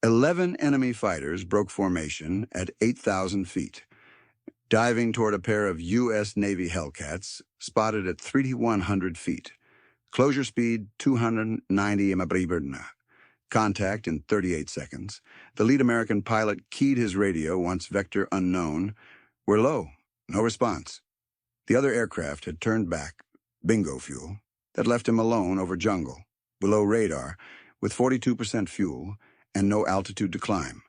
11 enemy fighters broke formation at 8,000 feet, diving toward a pair of U.S. Navy Hellcats spotted at 3,100 feet. Closure speed 290 mph. Contact in 38 seconds. The lead American pilot keyed his radio once vector unknown. We're low. No response. The other aircraft had turned back, bingo fuel, that left him alone over jungle, below radar, with 42% fuel and no altitude to climb.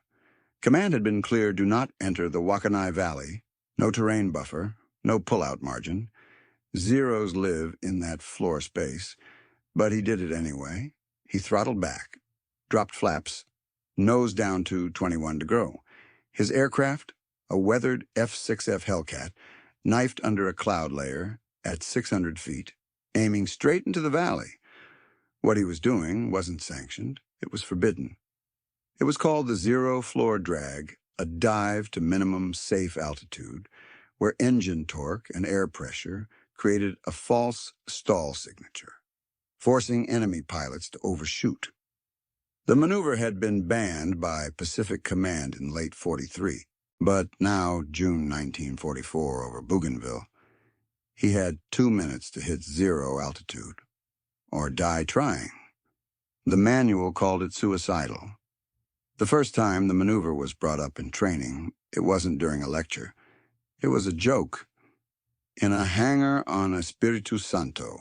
Command had been clear, do not enter the WWII Valley, no terrain buffer, no pullout margin. Zeros live in that floor space, but he did it anyway. He throttled back, dropped flaps, nose down to 21 to grow. His aircraft, a weathered F6F Hellcat, knifed under a cloud layer at 600 feet, aiming straight into the valley. What he was doing wasn't sanctioned. It was forbidden. It was called the zero-floor drag, a dive to minimum safe altitude, where engine torque and air pressure created a false stall signature, forcing enemy pilots to overshoot. The maneuver had been banned by Pacific Command in late '43, but now, June 1944, over Bougainville, he had 2 minutes to hit zero altitude, or die trying. The manual called it suicidal. The first time the maneuver was brought up in training, it wasn't during a lecture. It was a joke. In a hangar on Espiritu Santo,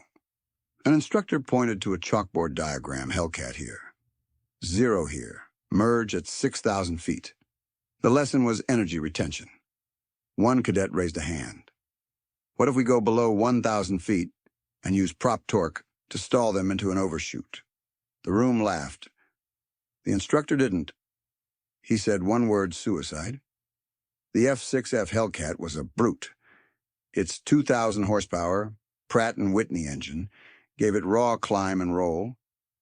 an instructor pointed to a chalkboard diagram, Hellcat here, zero here, merge at 6,000 feet. The lesson was energy retention. One cadet raised a hand. What if we go below 1,000 feet and use prop torque to stall them into an overshoot? The room laughed. The instructor didn't. He said one word: suicide. The F6F Hellcat was a brute. Its 2,000 horsepower Pratt & Whitney engine gave it raw climb and roll,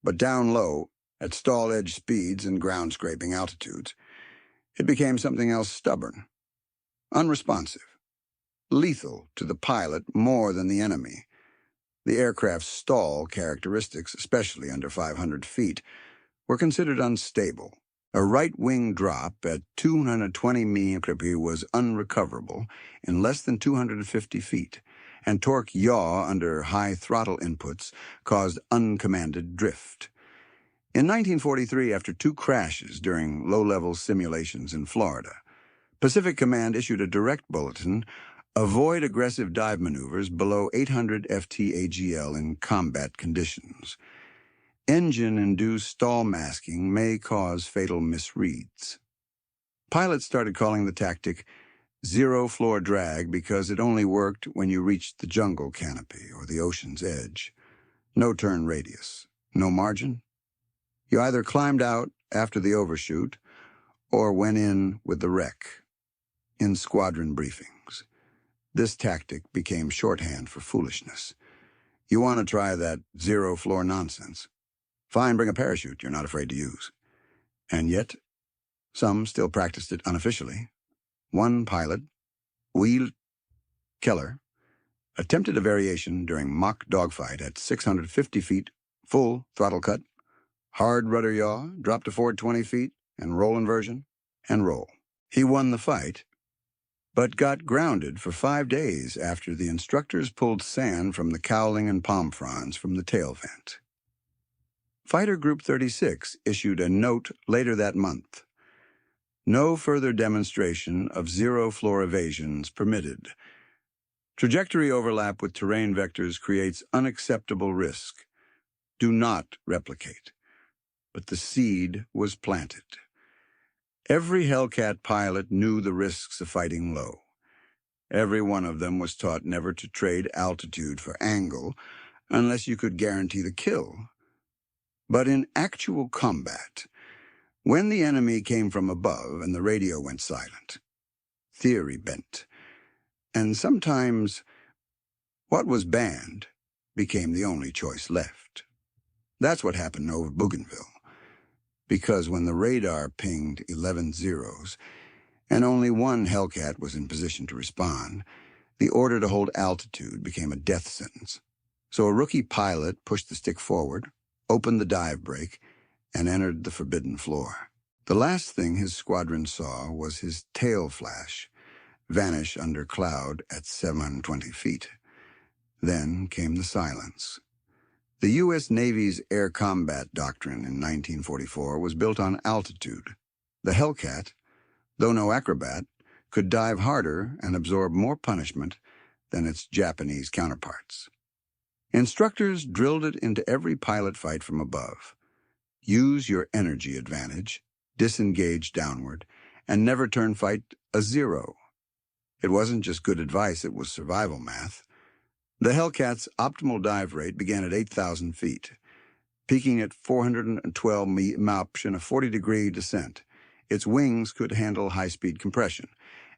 but down low, at stall-edge speeds and ground-scraping altitudes, it became something else: stubborn, unresponsive, lethal to the pilot more than the enemy. The aircraft's stall characteristics, especially under 500 feet, were considered unstable. A right-wing drop at 220 mph was unrecoverable in less than 250 feet, and torque yaw under high throttle inputs caused uncommanded drift. In 1943, after 2 crashes during low-level simulations in Florida, Pacific Command issued a direct bulletin: avoid aggressive dive maneuvers below 800 ft/AGL in combat conditions. Engine-induced stall masking may cause fatal misreads. Pilots started calling the tactic zero-floor drag because it only worked when you reached the jungle canopy or the ocean's edge. No turn radius, no margin. You either climbed out after the overshoot or went in with the wreck. In squadron briefings, this tactic became shorthand for foolishness. You want to try that zero-floor nonsense? Fine, bring a parachute you're not afraid to use. And yet, some still practiced it unofficially. One pilot, WWII Keller, attempted a variation during mock dogfight at 650 feet, full throttle cut, hard rudder yaw, drop to forward 20 feet, and roll inversion, and roll. He won the fight, but got grounded for 5 days after the instructors pulled sand from the cowling and palm fronds from the tail vent. Fighter Group 36 issued a note later that month. No further demonstration of zero-floor evasions permitted. Trajectory overlap with terrain vectors creates unacceptable risk. Do not replicate. But the seed was planted. Every Hellcat pilot knew the risks of fighting low. Every one of them was taught never to trade altitude for angle unless you could guarantee the kill. But in actual combat, when the enemy came from above and the radio went silent, theory bent, and sometimes what was banned became the only choice left. That's what happened over Bougainville, because when the radar pinged 11 zeros and only one Hellcat was in position to respond, the order to hold altitude became a death sentence. So a rookie pilot pushed the stick forward, opened the dive brake, and entered the forbidden floor. The last thing his squadron saw was his tail flash, vanish under cloud at 720 feet. Then came the silence. The U.S. Navy's air combat doctrine in 1944 was built on altitude. The Hellcat, though no acrobat, could dive harder and absorb more punishment than its Japanese counterparts. Instructors drilled it into every pilot fight from above. Use your energy advantage, disengage downward, and never turn fight a zero. It wasn't just good advice, it was survival math. The Hellcat's optimal dive rate began at 8,000 feet, peaking at 412 mph in a 40-degree descent. Its wings could handle high-speed compression,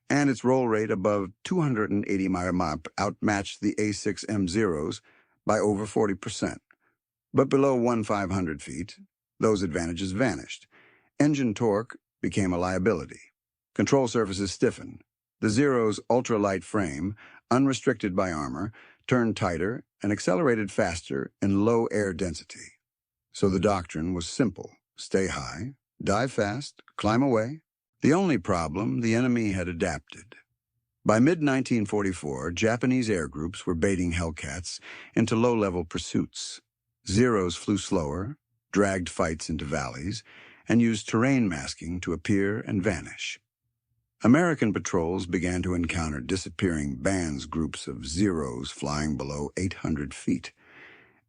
and its roll rate above 280 mph outmatched the A6M0s by over 40%. But below 1,500 feet, those advantages vanished. Engine torque became a liability. Control surfaces stiffened. The Zero's ultralight frame, unrestricted by armor, turned tighter and accelerated faster in low air density. So the doctrine was simple: stay high, dive fast, climb away. The only problem, the enemy had adapted. By mid-1944, Japanese air groups were baiting Hellcats into low-level pursuits. Zeros flew slower, dragged fights into valleys, and used terrain masking to appear and vanish. American patrols began to encounter disappearing bands groups of Zeros flying below 800 feet,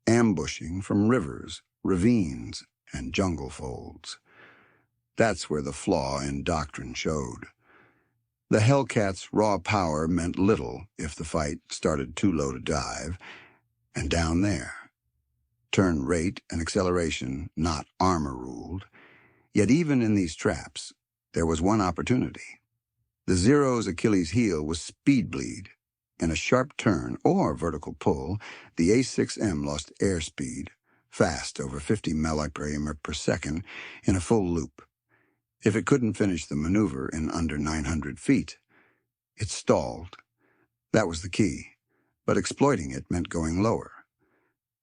ambushing from rivers, ravines, and jungle folds. That's where the flaw in doctrine showed. The Hellcats' raw power meant little if the fight started too low to dive, and down there. Turn rate and acceleration, not armor, ruled. Yet even in these traps, there was one opportunity. The Zero's Achilles heel was speed bleed. In a sharp turn or vertical pull, the A6M lost airspeed, fast over 50 mph per second, in a full loop. If it couldn't finish the maneuver in under 900 feet, it stalled. That was the key, but exploiting it meant going lower.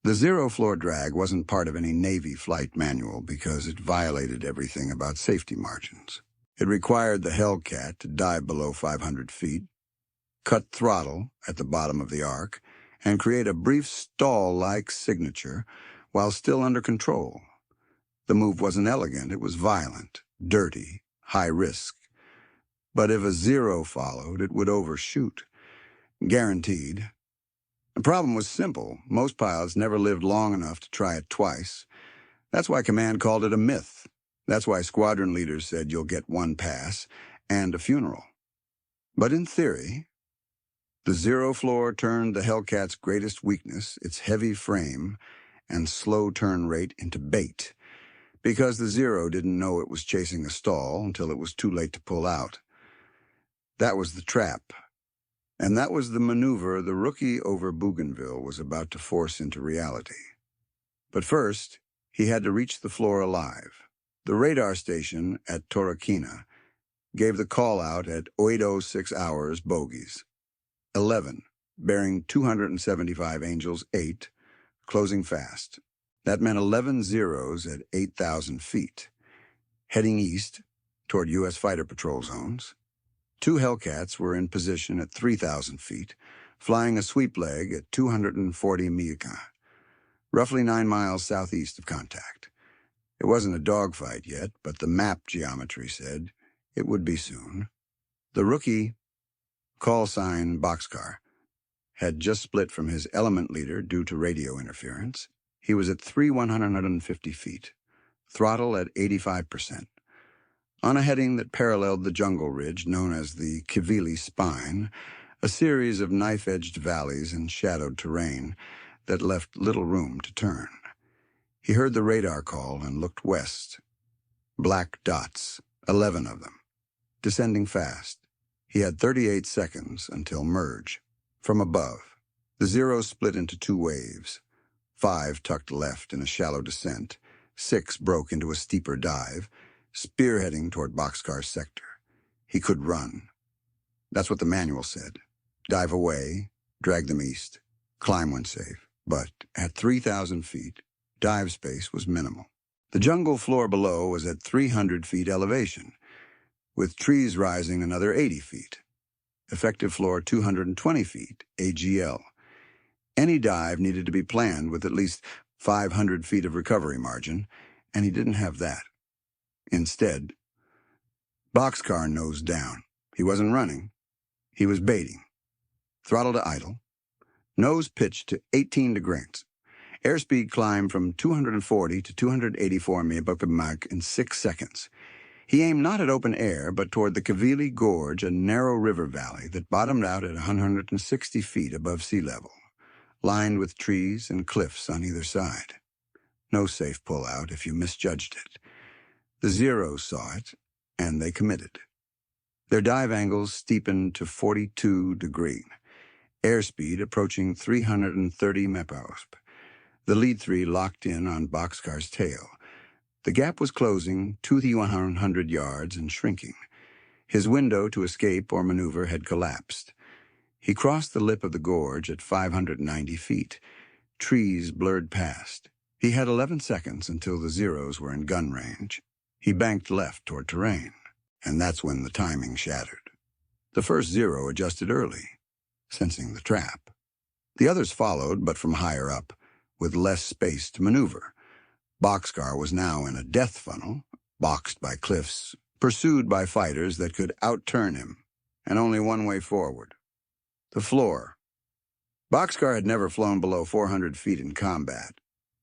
The zero floor drag wasn't part of any Navy flight manual because it violated everything about safety margins. It required the Hellcat to dive below 500 feet, cut throttle at the bottom of the arc, and create a brief stall-like signature while still under control. The move wasn't elegant, it was violent, dirty, high risk. But if a Zero followed, it would overshoot. Guaranteed. The problem was simple. Most pilots never lived long enough to try it twice. That's why command called it a myth. That's why squadron leaders said you'll get one pass and a funeral. But in theory, the Zero floor turned the Hellcat's greatest weakness, its heavy frame and slow turn rate, into bait, because the Zero didn't know it was chasing a stall until it was too late to pull out. That was the trap. And that was the maneuver the rookie over Bougainville was about to force into reality. But first, he had to reach the floor alive. The radar station at Torquemada gave the call out at 8:06 hours bogies. 11, bearing 275 Angels 8, closing fast. That meant 11 Zeros at 8,000 feet, heading east toward U.S. fighter patrol zones. 2 Hellcats were in position at 3,000 feet, flying a sweep leg at 240 mph, roughly 9 miles southeast of contact. It wasn't a dogfight yet, but the map geometry said it would be soon. The rookie, call sign Boxcar, had just split from his element leader due to radio interference. He was at 3,150 feet, throttle at 85%. On a heading that paralleled the jungle ridge known as the Kivili Spine, a series of knife-edged valleys and shadowed terrain that left little room to turn. He heard the radar call and looked west. Black dots, 11 of them, descending fast. He had 38 seconds until merge. From above, the Zero split into 2 waves. 5 tucked left in a shallow descent. 6 broke into a steeper dive, spearheading toward Boxcar's sector. He could run. That's what the manual said. Dive away, drag them east, climb when safe. But at 3,000 feet, dive space was minimal. The jungle floor below was at 300 feet elevation, with trees rising another 80 feet. Effective floor 220 feet, AGL. Any dive needed to be planned with at least 500 feet of recovery margin, and he didn't have that. Instead, boxcar nose down. He wasn't running. He was baiting. Throttle to idle. Nose pitched to 18 degrees. Airspeed climbed from 240 to 284 mph in 6 seconds. He aimed not at open air, but toward the Kavili Gorge, a narrow river valley that bottomed out at 160 feet above sea level, lined with trees and cliffs on either side. No safe pullout if you misjudged it. The Zeros saw it, and they committed. Their dive angles steepened to 42 degrees. Airspeed approaching 330 mph. The lead three locked in on boxcar's tail. The gap was closing 2,100 yards and shrinking. His window to escape or maneuver had collapsed. He crossed the lip of the gorge at 590 feet. Trees blurred past. He had 11 seconds until the Zeros were in gun range. He banked left toward terrain, and that's when the timing shattered. The first Zero adjusted early, sensing the trap. The others followed, but from higher up, with less space to maneuver. Boxcar was now in a death funnel, boxed by cliffs, pursued by fighters that could outturn him, and only one way forward. The floor. Boxcar had never flown below 400 feet in combat.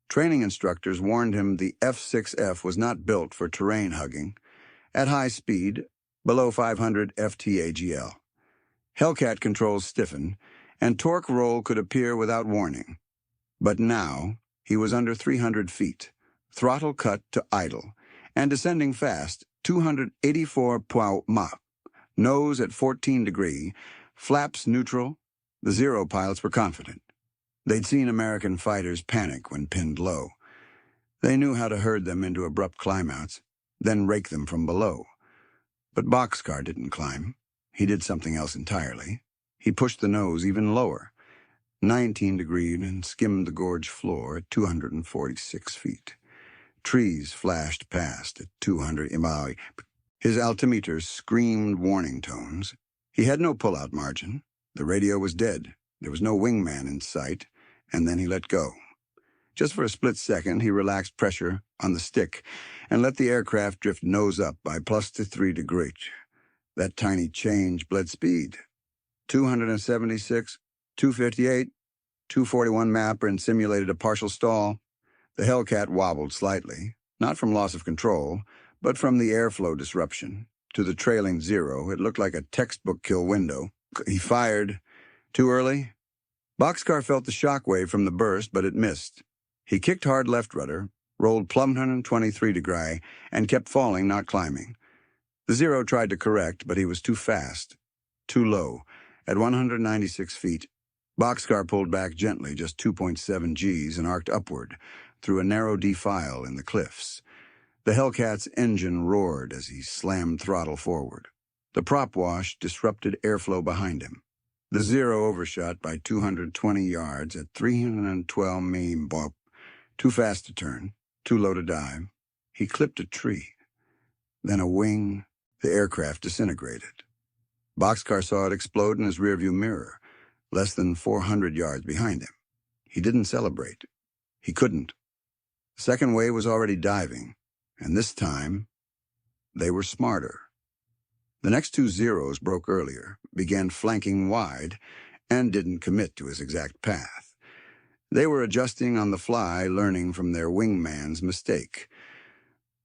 Training instructors warned him the F6F was not built for terrain hugging. At high speed, below 500 FTAGL. Hellcat controls stiffened, and torque roll could appear without warning. But now, he was under 300 feet, throttle cut to idle, and descending fast, 284 Mach. Nose at 14 degrees, flaps neutral. The Zero pilots were confident. They'd seen American fighters panic when pinned low. They knew how to herd them into abrupt climbouts, then rake them from below. But Boxcar didn't climb. He did something else entirely. He pushed the nose even lower, 19 degrees, and skimmed the gorge floor at 246 feet. Trees flashed past at 200 mph. His altimeter screamed warning tones. He had no pullout margin. The radio was dead. There was no wingman in sight, and then he let go. Just for a split second, he relaxed pressure on the stick and let the aircraft drift nose up by +3 degrees. That tiny change bled speed. 276, 258, 241 mapper and simulated a partial stall. The Hellcat wobbled slightly, not from loss of control, but from the airflow disruption. To the trailing Zero, it looked like a textbook kill window. He fired. Too early? Boxcar felt the shockwave from the burst, but it missed. He kicked hard left rudder, rolled plumb 123 degrees, and kept falling, not climbing. The Zero tried to correct, but he was too fast, too low. At 196 feet, Boxcar pulled back gently, just 2.7 Gs, and arced upward through a narrow defile in the cliffs. The Hellcat's engine roared as he slammed throttle forward. The prop wash disrupted airflow behind him. The Zero overshot by 220 yards at 312 mph. Too fast to turn, too low to dive. He clipped a tree. Then a wing. The aircraft disintegrated. Boxcar saw it explode in his rearview mirror, less than 400 yards behind him. He didn't celebrate. He couldn't. The second wave was already diving, and this time, they were smarter. The next two Zeros broke earlier, began flanking wide, and didn't commit to his exact path. They were adjusting on the fly, learning from their wingman's mistake.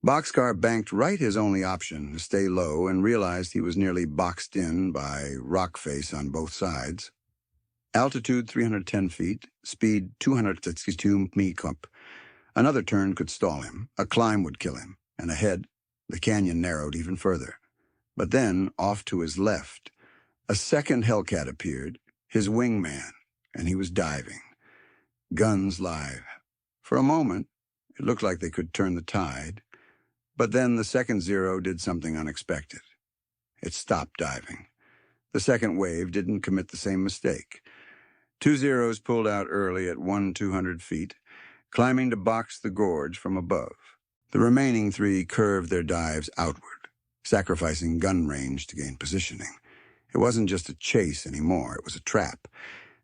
Boxcar banked right his only option, to stay low, and realized he was nearly boxed in by rock face on both sides. Altitude 310 feet, speed 262 mph. Another turn could stall him, a climb would kill him, and ahead, the canyon narrowed even further. But then, off to his left, a second Hellcat appeared, his wingman, and he was diving. Guns live. For a moment, it looked like they could turn the tide. But then the second Zero did something unexpected. It stopped diving. The second wave didn't commit the same mistake. Two Zeros pulled out early at 200 feet, climbing to box the gorge from above. The remaining three curved their dives outward, sacrificing gun range to gain positioning. It wasn't just a chase anymore, it was a trap.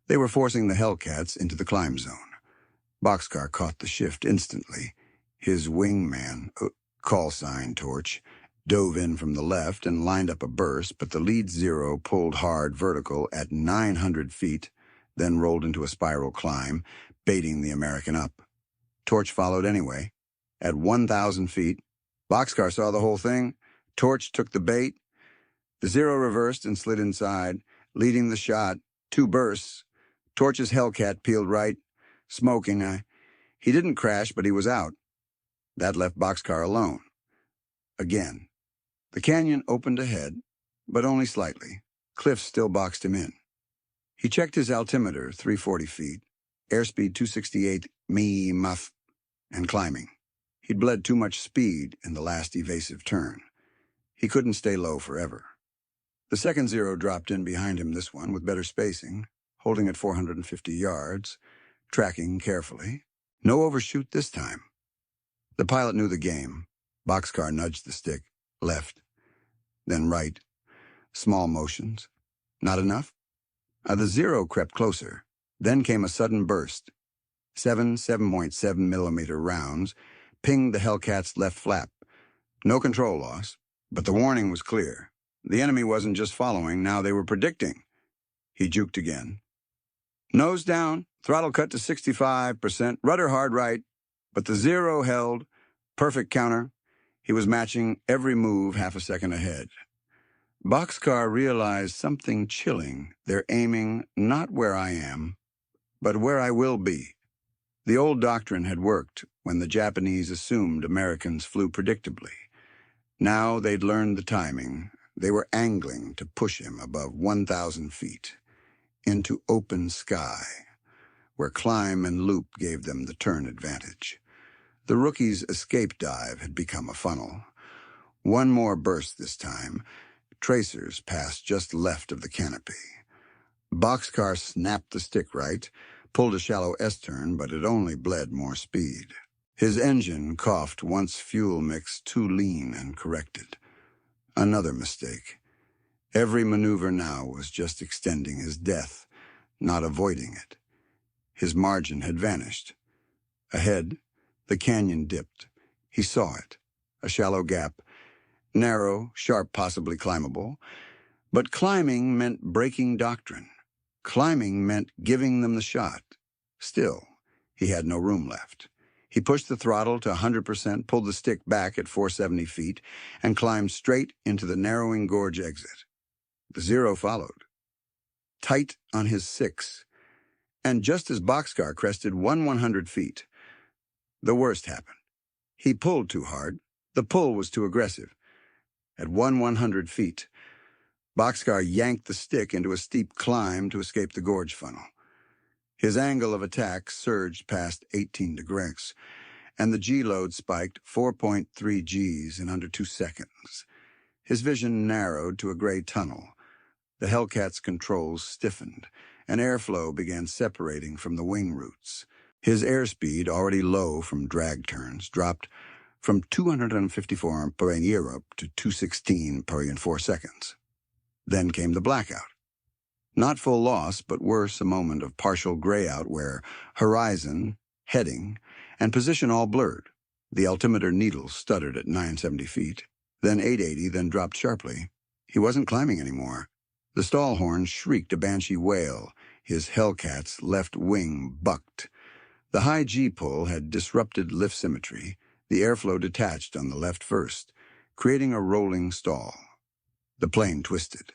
They were forcing the Hellcats into the climb zone. Boxcar caught the shift instantly. His wingman, call sign torch, dove in from the left and lined up a burst, but the lead Zero pulled hard vertical at 900 feet, then rolled into a spiral climb, baiting the American up. Torch followed anyway. At 1,000 feet, Boxcar saw the whole thing. Torch took the bait. The Zero reversed and slid inside, leading the shot. 2 bursts. Torch's Hellcat peeled right, smoking. He didn't crash, but he was out. That left Boxcar alone. Again. The canyon opened ahead, but only slightly. Cliffs still boxed him in. He checked his altimeter, 340 feet, airspeed 268 muff, and climbing. He'd bled too much speed in the last evasive turn. He couldn't stay low forever. The second Zero dropped in behind him this one with better spacing, holding at 450 yards, tracking carefully. No overshoot this time. The pilot knew the game. Boxcar nudged the stick, left, then right. Small motions. Not enough? The Zero crept closer. Then came a sudden burst. 7.7 millimeter rounds pinged the Hellcat's left flap. No control loss, but the warning was clear. The enemy wasn't just following, now they were predicting. He juked again. Nose down, throttle cut to 65%, rudder hard right, but the Zero held. Perfect counter. He was matching every move half a second ahead. Boxcar realized something chilling. They're aiming not where I am, but where I will be. The old doctrine had worked when the Japanese assumed Americans flew predictably. Now they'd learned the timing. They were angling to push him above 1,000 feet, into open sky, where climb and loop gave them the turn advantage. The rookie's escape dive had become a funnel. One more burst this time. Tracers passed just left of the canopy. Boxcar snapped the stick right, pulled a shallow S-turn, but it only bled more speed. His engine coughed once fuel mix too lean and corrected. Another mistake. Every maneuver now was just extending his death, not avoiding it. His margin had vanished. Ahead, the canyon dipped. He saw it. A shallow gap. Narrow, sharp, possibly climbable. But climbing meant breaking doctrine. Climbing meant giving them the shot. Still, he had no room left. He pushed the throttle to 100%, pulled the stick back at 470 feet, and climbed straight into the narrowing gorge exit. The Zero followed. Tight on his 6. And just as Boxcar crested 100 feet, the worst happened. He pulled too hard. The pull was too aggressive. At 100 feet, Boxcar yanked the stick into a steep climb to escape the gorge funnel. His angle of attack surged past 18 degrees, and the G-load spiked 4.3 Gs in under 2 seconds. His vision narrowed to a gray tunnel. The Hellcat's controls stiffened, and airflow began separating from the wing roots. His airspeed, already low from drag turns, dropped from 254 per Europe to 216 per in 4 seconds. Then came the blackout. Not full loss, but worse, a moment of partial grayout where horizon, heading, and position all blurred. The altimeter needle stuttered at 970 feet, then 880, then dropped sharply. He wasn't climbing anymore. The stall horn shrieked a banshee wail. His Hellcat's left wing bucked. The high G-pull had disrupted lift symmetry. The airflow detached on the left first, creating a rolling stall. The plane twisted.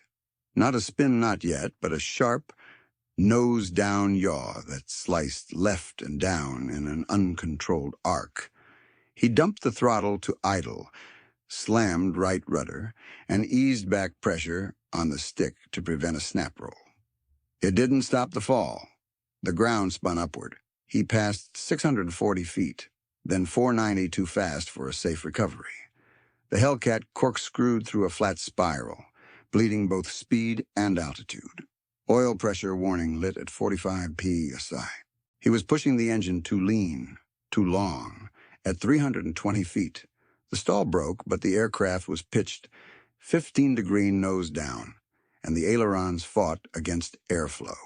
Not a spin knot yet, but a sharp, nose-down yaw that sliced left and down in an uncontrolled arc. He dumped the throttle to idle, slammed right rudder, and eased back pressure on the stick to prevent a snap roll. It didn't stop the fall. The ground spun upward. He passed 640 feet, then 490 too fast for a safe recovery. The Hellcat corkscrewed through a flat spiral, bleeding both speed and altitude. Oil pressure warning lit at 45 psi. He was pushing the engine too lean, too long, at 320 feet. The stall broke, but the aircraft was pitched 15-degree nose down, and the ailerons fought against airflow.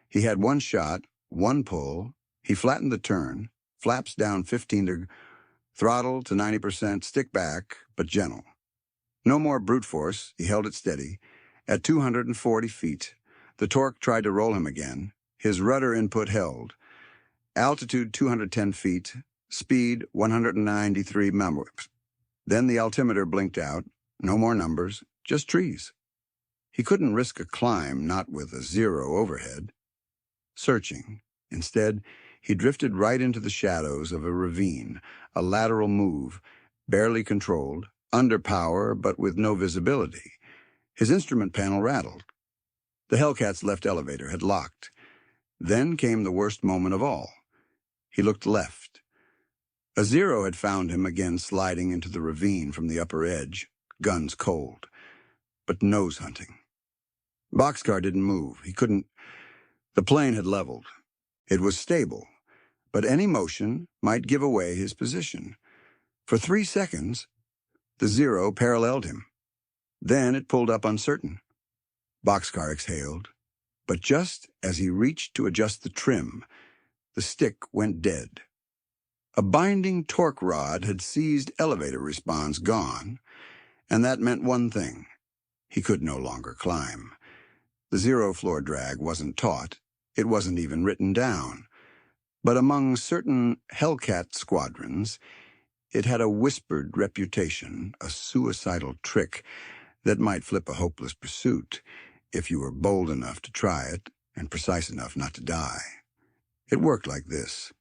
He had one shot, one pull. He flattened the turn, flaps down 15 degrees, throttle to 90%, stick back, but gentle. No more brute force, he held it steady. At 240 feet, the torque tried to roll him again. His rudder input held. Altitude 210 feet, speed 193 miles. Then the altimeter blinked out. No more numbers, just trees. He couldn't risk a climb, not with a zero overhead. Searching. Instead, he drifted right into the shadows of a ravine, a lateral move, barely controlled, under power but with no visibility. His instrument panel rattled. The Hellcat's left elevator had locked. Then came the worst moment of all. He looked left. A Zero had found him again sliding into the ravine from the upper edge, guns cold, but nose hunting. Boxcar didn't move. He couldn't. The plane had leveled. It was stable, but any motion might give away his position. For 3 seconds, the Zero paralleled him. Then it pulled up uncertain. Boxcar exhaled, but just as he reached to adjust the trim, the stick went dead. A binding torque rod had seized elevator response, gone, and that meant one thing. He could no longer climb. The zero-floor drag wasn't taught. It wasn't even written down. But among certain Hellcat squadrons, it had a whispered reputation, a suicidal trick that might flip a hopeless pursuit if you were bold enough to try it and precise enough not to die. It worked like this.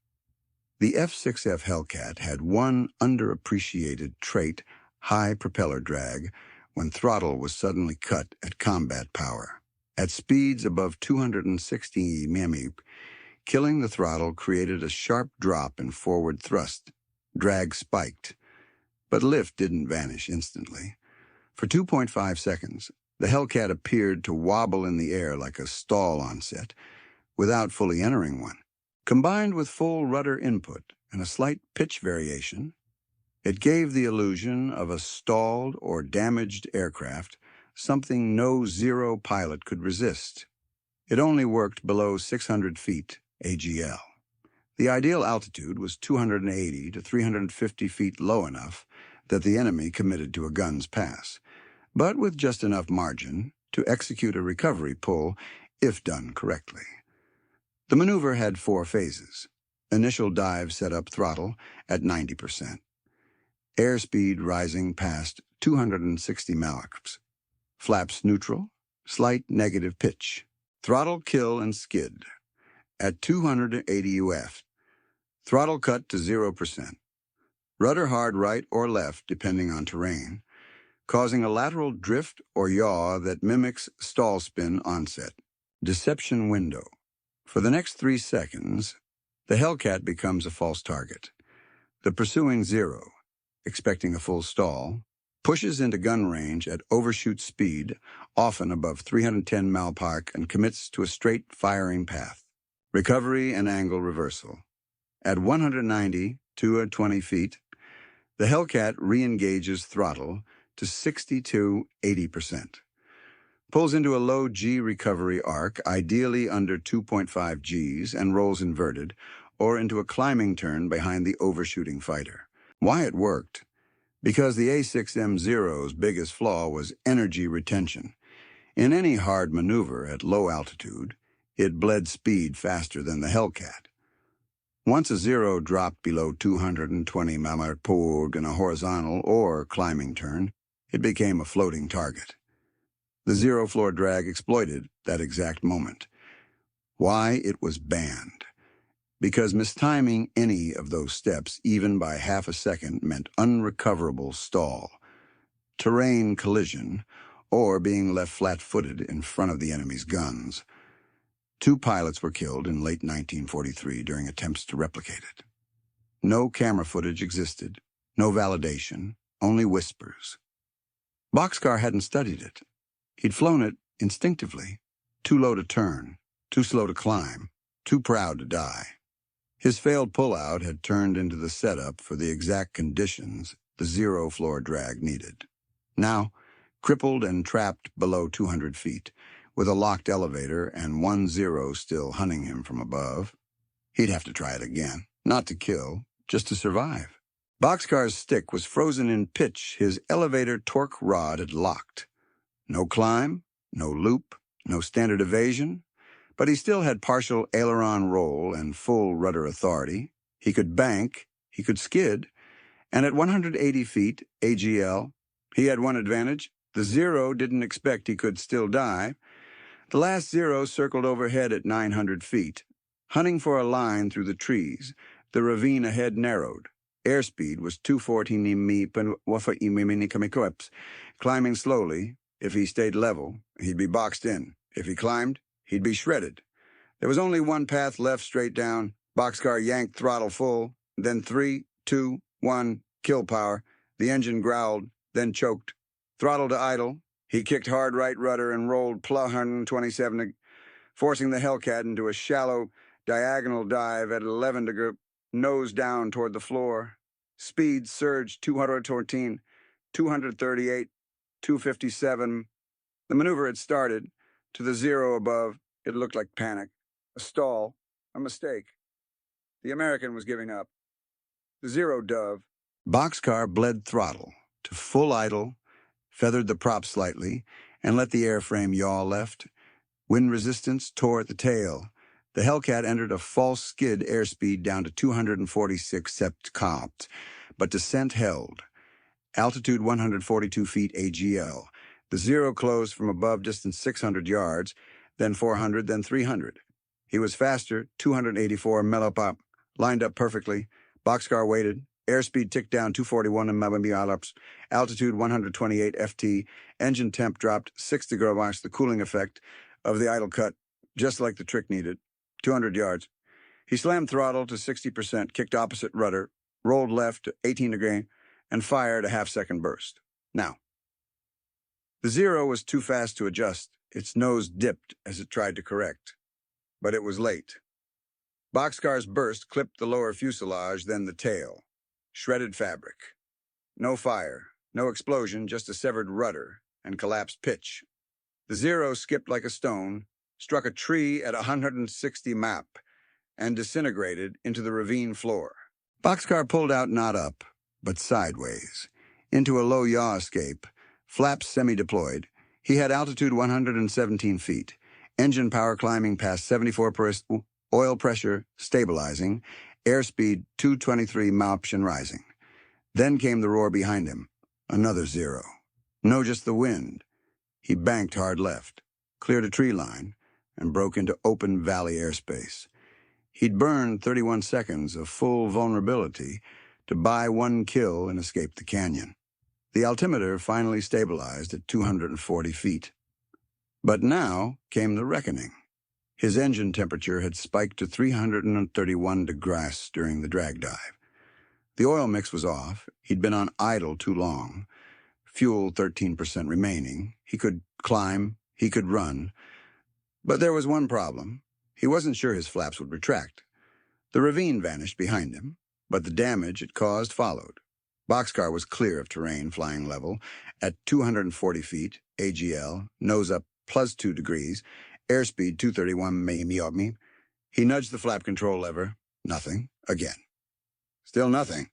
The F6F Hellcat had one underappreciated trait, high propeller drag, when throttle was suddenly cut at combat power. At speeds above 260 mph, killing the throttle created a sharp drop in forward thrust. Drag spiked, but lift didn't vanish instantly. For 2.5 seconds, the Hellcat appeared to wobble in the air like a stall onset, without fully entering one. Combined with full rudder input and a slight pitch variation, it gave the illusion of a stalled or damaged aircraft, something no Zero pilot could resist. It only worked below 600 feet AGL. The ideal altitude was 280 to 350 feet low enough that the enemy committed to a gun's pass, but with just enough margin to execute a recovery pull if done correctly. The maneuver had 4 phases. Initial dive set up throttle at 90%. Airspeed rising past 260 Mach. Flaps neutral, slight negative pitch. Throttle kill and skid. At 280 UF, throttle cut to 0%. Rudder hard right or left depending on terrain, causing a lateral drift or yaw that mimics stall spin onset. Deception window. For the next 3 seconds, the Hellcat becomes a false target. The pursuing Zero, expecting a full stall, pushes into gun range at overshoot speed, often above 310 mph, and commits to a straight firing path. Recovery and angle reversal. At 190 to 20 feet, the Hellcat re-engages throttle to 60 to 80%. Pulls into a low G recovery arc, ideally under 2.5 Gs, and rolls inverted, or into a climbing turn behind the overshooting fighter. Why it worked? Because the A6M-Zero's biggest flaw was energy retention. In any hard maneuver at low altitude, it bled speed faster than the Hellcat. Once a Zero dropped below 220 mph in a horizontal or climbing turn, it became a floating target. The zero-floor drag exploited that exact moment. Why it was banned? Because mistiming any of those steps, even by half a second, meant unrecoverable stall, terrain collision, or being left flat-footed in front of the enemy's guns. 2 pilots were killed in late 1943 during attempts to replicate it. No camera footage existed, no validation, only whispers. Boxcar hadn't studied it. He'd flown it instinctively, too low to turn, too slow to climb, too proud to die. His failed pullout had turned into the setup for the exact conditions the zero-floor drag needed. Now, crippled and trapped below 200 feet, with a locked elevator and 1-0 still hunting him from above, he'd have to try it again, not to kill, just to survive. Boxcar's stick was frozen in pitch. His elevator torque rod had locked. No climb, no loop, no standard evasion, but he still had partial aileron roll and full rudder authority. He could bank, he could skid, and at 180 feet, AGL, he had one advantage. The zero didn't expect he could still die. The last zero circled overhead at 900 feet. Hunting for a line through the trees, the ravine ahead narrowed. Airspeed was 214 climbing slowly. If he stayed level, he'd be boxed in. If he climbed, he'd be shredded. There was only one path left, straight down. Boxcar yanked throttle full, then 3, 2, 1, kill power. The engine growled, then choked. Throttle to idle. He kicked hard right rudder and rolled +127, forcing the Hellcat into a shallow, diagonal dive at 11 degrees, nose down toward the floor. Speed surged 214, 238, 257. The maneuver had started. To the zero above, it looked like panic. A stall. A mistake. The American was giving up. The zero dove. Boxcar bled throttle to full idle, feathered the prop slightly, and let the airframe yaw left. Wind resistance tore at the tail. The Hellcat entered a false skid airspeed down to 246 sept, but descent held. Altitude 142 feet AGL. The zero closed from above, distance 600 yards, then 400, then 300. He was faster, 284 millipop, lined up perfectly. Boxcar waited. Airspeed ticked down 241 millipop. Altitude 128 FT. Engine temp dropped 6 degrees. The cooling effect of the idle cut, just like the trick needed. 200 yards. He slammed throttle to 60%, kicked opposite rudder, rolled left to 18 degrees, and fired a half-second burst. Now, the zero was too fast to adjust. Its nose dipped as it tried to correct. But it was late. Boxcar's burst clipped the lower fuselage, then the tail. Shredded fabric. No fire, no explosion, just a severed rudder and collapsed pitch. The zero skipped like a stone, struck a tree at 160 map, and disintegrated into the ravine floor. Boxcar pulled out not up, but sideways, into a low yaw escape, flaps semi-deployed. He had altitude 117 feet, engine power climbing past 74%, oil pressure stabilizing, airspeed 223 mph and rising. Then came the roar behind him, another zero. No, just the wind. He banked hard left, cleared a tree line, and broke into open valley airspace. He'd burned 31 seconds of full vulnerability to buy one kill and escape the canyon. The altimeter finally stabilized at 240 feet. But now came the reckoning. His engine temperature had spiked to 331 degrees during the drag dive. The oil mix was off. He'd been on idle too long. Fuel 13% remaining. He could climb, he could run. But there was one problem. He wasn't sure his flaps would retract. The ravine vanished behind him, but the damage it caused followed. Boxcar was clear of terrain, flying level, at 240 feet, AGL, nose up +2 degrees, airspeed 231 mph. He nudged the flap control lever. Nothing. Again. Still nothing.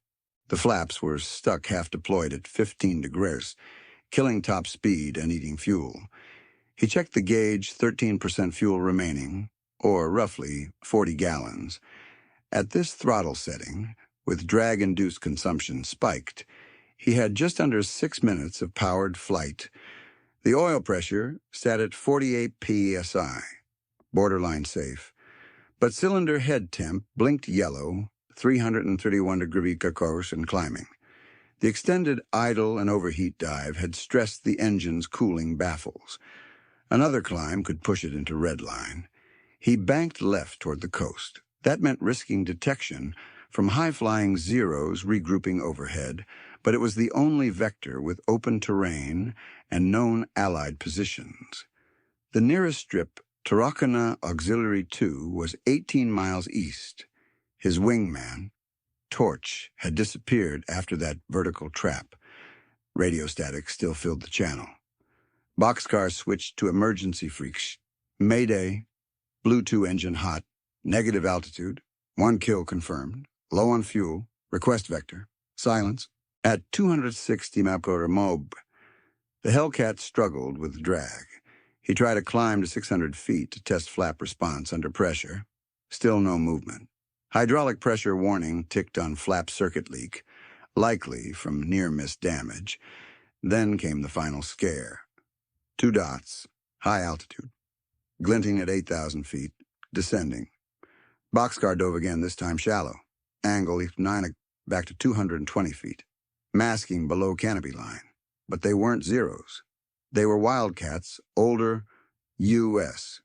The flaps were stuck half-deployed at 15 degrees, killing top speed and eating fuel. He checked the gauge, 13% fuel remaining, or roughly 40 gallons. At this throttle setting, with drag-induced consumption spiked, he had just under 6 minutes of powered flight. The oil pressure sat at 48 psi, borderline safe, but cylinder head temp blinked yellow, 331 degrees course and climbing. The extended idle and overheat dive had stressed the engine's cooling baffles. Another climb could push it into red line. He banked left toward the coast. That meant risking detection from high-flying zeros regrouping overhead, but it was the only vector with open terrain and known Allied positions. The nearest strip, Tarracona Auxiliary 2, was 18 miles east. His wingman, Torch, had disappeared after that vertical trap. Radio static still filled the channel. Boxcar switched to emergency freaks. Mayday, Blue 2 engine hot, negative altitude, 1 kill confirmed, low on fuel, request vector, silence. At 260 mph, the Hellcat struggled with drag. He tried to climb to 600 feet to test flap response under pressure. Still no movement. Hydraulic pressure warning ticked on flap circuit leak, likely from near-miss damage. Then came the final scare. 2 dots, high altitude, glinting at 8,000 feet, descending. Boxcar dove again, this time shallow. Angle leaped 9 back to 220 feet, masking below canopy line. But they weren't zeros. They were Wildcats, older, U.S.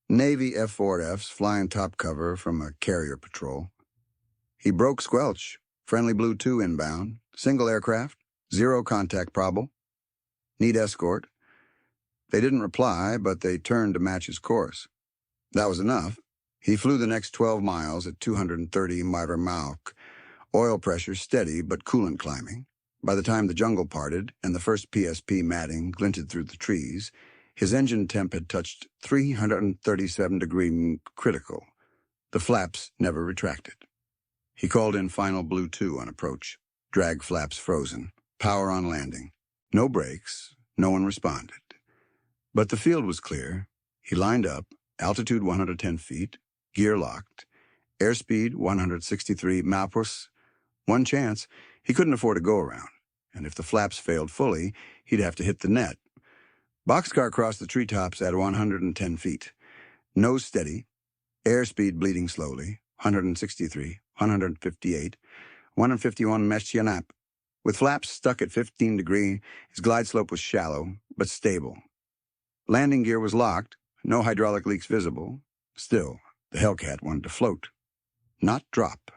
Navy F4Fs flying top cover from a carrier patrol. He broke squelch. Friendly Blue 2 inbound. Single aircraft. 0 contact probable. Need escort. They didn't reply, but they turned to match his course. That was enough. He flew the next 12 miles at 230 mph. Oil pressure steady, but coolant climbing. By the time the jungle parted and the first PSP matting glinted through the trees, his engine temp had touched 337° critical. The flaps never retracted. He called in final Blue 2 on approach. Drag flaps frozen. Power on landing. No brakes. No one responded. But the field was clear. He lined up, altitude 110 feet, gear locked, airspeed 163 mph. One chance, he couldn't afford a go-around, and if the flaps failed fully, he'd have to hit the net. Boxcar crossed the treetops at 110 feet. Nose steady, airspeed bleeding slowly, 163, 158, 151 Meshyanap. With flaps stuck at 15 degrees, his glide slope was shallow, but stable. Landing gear was locked, no hydraulic leaks visible. Still, the Hellcat wanted to float, not drop.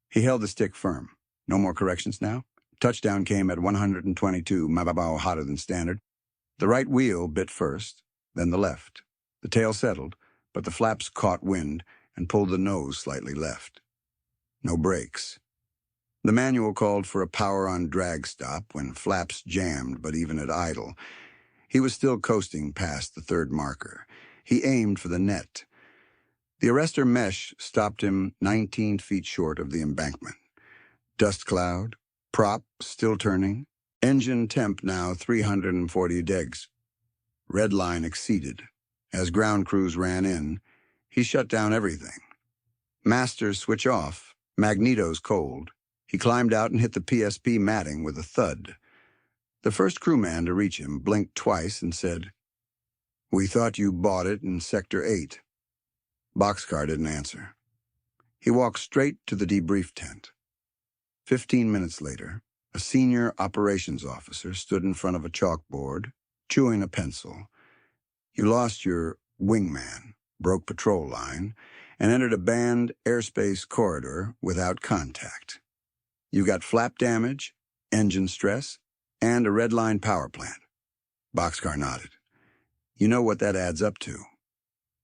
He held the stick firm. No more corrections now. Touchdown came at 122 mph hotter than standard. The right wheel bit first, then the left. The tail settled, but the flaps caught wind and pulled the nose slightly left. No brakes. The manual called for a power-on drag stop when flaps jammed, but even at idle. He was still coasting past the third marker. He aimed for the net. The arrestor mesh stopped him 19 feet short of the embankment. Dust cloud, prop still turning, engine temp now 340 degs. Red line exceeded. As ground crews ran in, he shut down everything. Masters switch off, magnetos cold. He climbed out and hit the PSP matting with a thud. The first crewman to reach him blinked twice and said, "We thought you bought it in Sector 8. Boxcar didn't answer. He walked straight to the debrief tent. 15 minutes later, a senior operations officer stood in front of a chalkboard, chewing a pencil. You lost your wingman, broke patrol line, and entered a banned airspace corridor without contact. You got flap damage, engine stress, and a red line power plant." Boxcar nodded. "You know what that adds up to."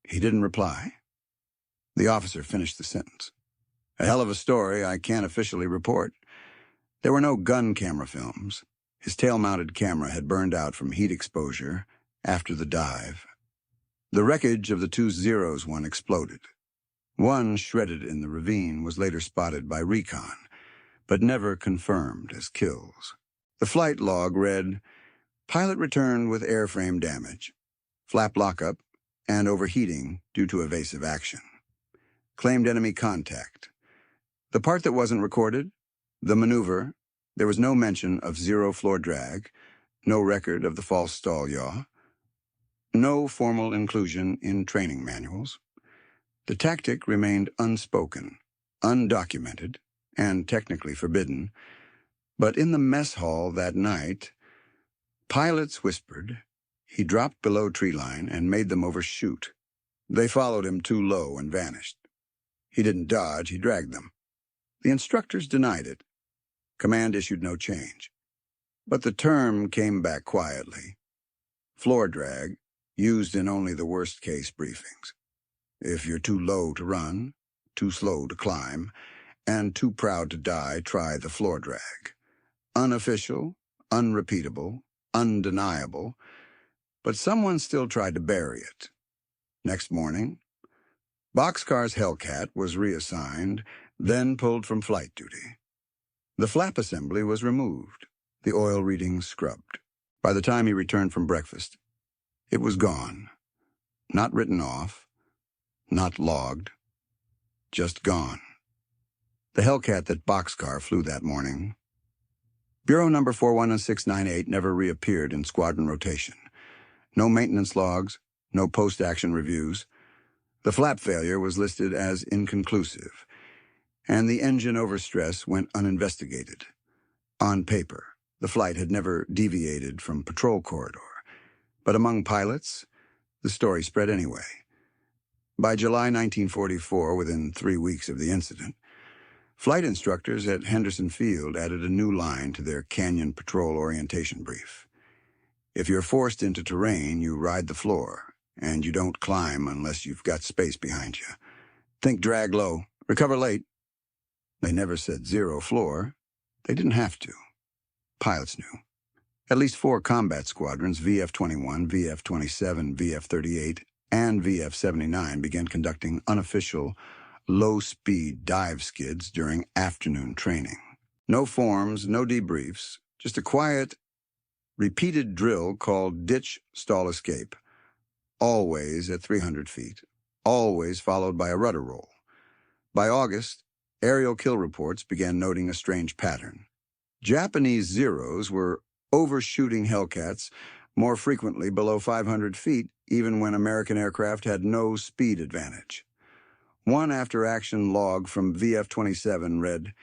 He didn't reply. The officer finished the sentence. "A hell of a story I can't officially report." There were no gun camera films. His tail-mounted camera had burned out from heat exposure after the dive. The wreckage of the 2 Zeros one exploded. One, shredded in the ravine, was later spotted by recon, but never confirmed as kills. The flight log read, "Pilot returned with airframe damage, flap lockup, and overheating due to evasive action. Claimed enemy contact." The part that wasn't recorded, the maneuver, there was no mention of 0 floor drag, no record of the false stall yaw, no formal inclusion in training manuals. The tactic remained unspoken, undocumented, and technically forbidden. But in the mess hall that night, pilots whispered. He dropped below tree line and made them overshoot. They followed him too low and vanished. He didn't dodge, he dragged them. The instructors denied it. Command issued no change. But the term came back quietly. Floor drag, used in only the worst-case briefings. If you're too low to run, too slow to climb, and too proud to die try the floor drag. Unofficial, unrepeatable, undeniable, but someone still tried to bury it. Next morning, Boxcar's Hellcat was reassigned, then pulled from flight duty. The flap assembly was removed, the oil readings scrubbed. By the time he returned from breakfast, it was gone. Not written off, not logged, just gone. The Hellcat that Boxcar flew that morning. Bureau number 41698 never reappeared in squadron rotation. No maintenance logs, no post-action reviews. The flap failure was listed as inconclusive, and the engine overstress went uninvestigated. On paper, the flight had never deviated from patrol corridor, but among pilots, the story spread anyway. By July 1944, within 3 weeks of the incident, flight instructors at Henderson Field added a new line to their Canyon Patrol orientation brief. If you're forced into terrain, you ride the floor, and you don't climb unless you've got space behind you. Think drag low, recover late. They never said zero floor. They didn't have to. Pilots knew. At least 4 combat squadrons, VF-21, VF-27, VF-38, and VF-79 began conducting unofficial, low-speed dive skids during afternoon training. No forms, no debriefs, just a quiet, repeated drill called ditch stall escape, always at 300 feet, always followed by a rudder roll. By August, aerial kill reports began noting a strange pattern. Japanese Zeros were overshooting Hellcats more frequently below 500 feet, even when American aircraft had no speed advantage. One after-action log from VF-27 read,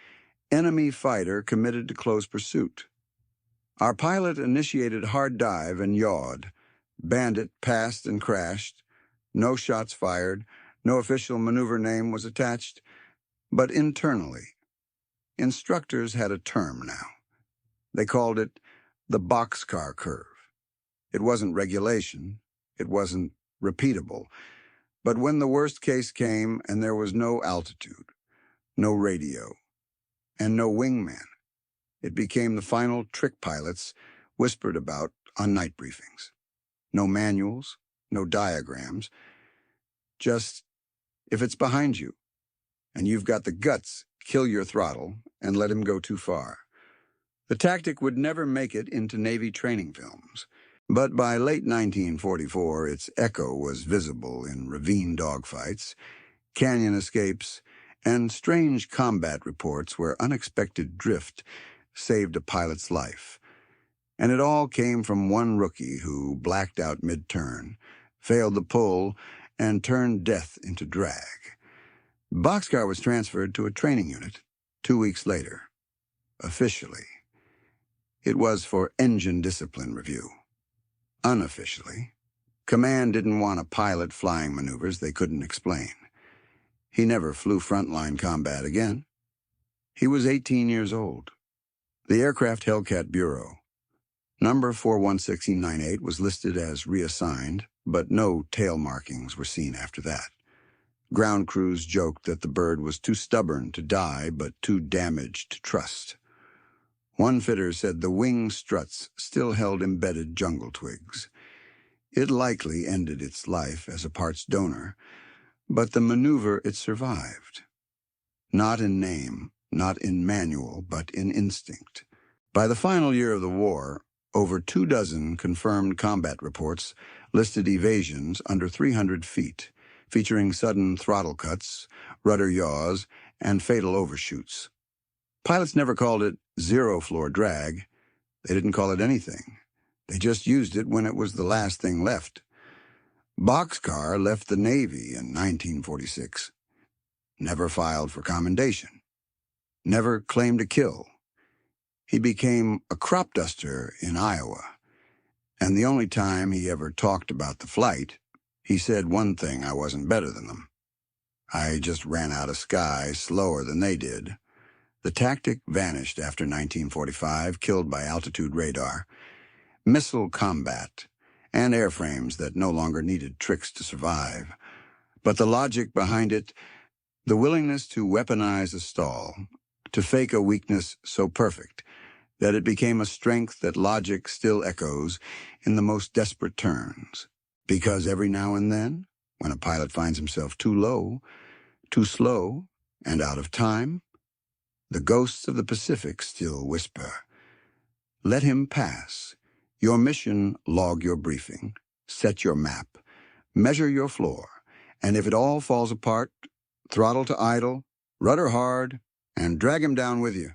"Enemy fighter committed to close pursuit. Our pilot initiated hard dive and yawed. Bandit passed and crashed. No shots fired. No official maneuver name was attached. But internally, instructors had a term now. They called it the boxcar curve. It wasn't regulation. It wasn't repeatable. But when the worst case came and there was no altitude, no radio, and no wingman, it became the final trick pilots whispered about on night briefings. No manuals, no diagrams, just, if it's behind you, and you've got the guts, kill your throttle and let him go too far. The tactic would never make it into Navy training films, but by late 1944, its echo was visible in ravine dogfights, canyon escapes, and strange combat reports where unexpected drift saved a pilot's life. And it all came from one rookie who blacked out mid-turn, failed the pull, and turned death into drag. Boxcar was transferred to a training unit 2 weeks later. Officially, it was for engine discipline review. Unofficially, command didn't want a pilot flying maneuvers they couldn't explain. He never flew frontline combat again. He was 18 years old. The Aircraft Hellcat Bureau, number 41698, was listed as reassigned, but no tail markings were seen after that. Ground crews joked that the bird was too stubborn to die, but too damaged to trust. One fitter said the wing struts still held embedded jungle twigs. It likely ended its life as a parts donor, but the maneuver it survived. Not in name, not in manual, but in instinct. By the final year of the war, over 24 confirmed combat reports listed evasions under 300 feet, featuring sudden throttle cuts, rudder yaws, and fatal overshoots. Pilots never called it zero-floor drag. They didn't call it anything. They just used it when it was the last thing left. Boxcar left the Navy in 1946. Never filed for commendation. Never claimed a kill. He became a crop duster in Iowa. And the only time he ever talked about the flight, he said one thing: I wasn't better than them. I just ran out of sky slower than they did. The tactic vanished after 1945, killed by altitude radar, missile combat, and airframes that no longer needed tricks to survive. But the logic behind it, The willingness to weaponize a stall, to fake a weakness so perfect that it became a strength that logic still echoes in the most desperate turns. Because every now and then, when a pilot finds himself too low, too slow, and out of time, the ghosts of the Pacific still whisper. Let him pass. Your mission, log your briefing, set your map, measure your floor, and if it all falls apart, throttle to idle, rudder hard, and drag him down with you.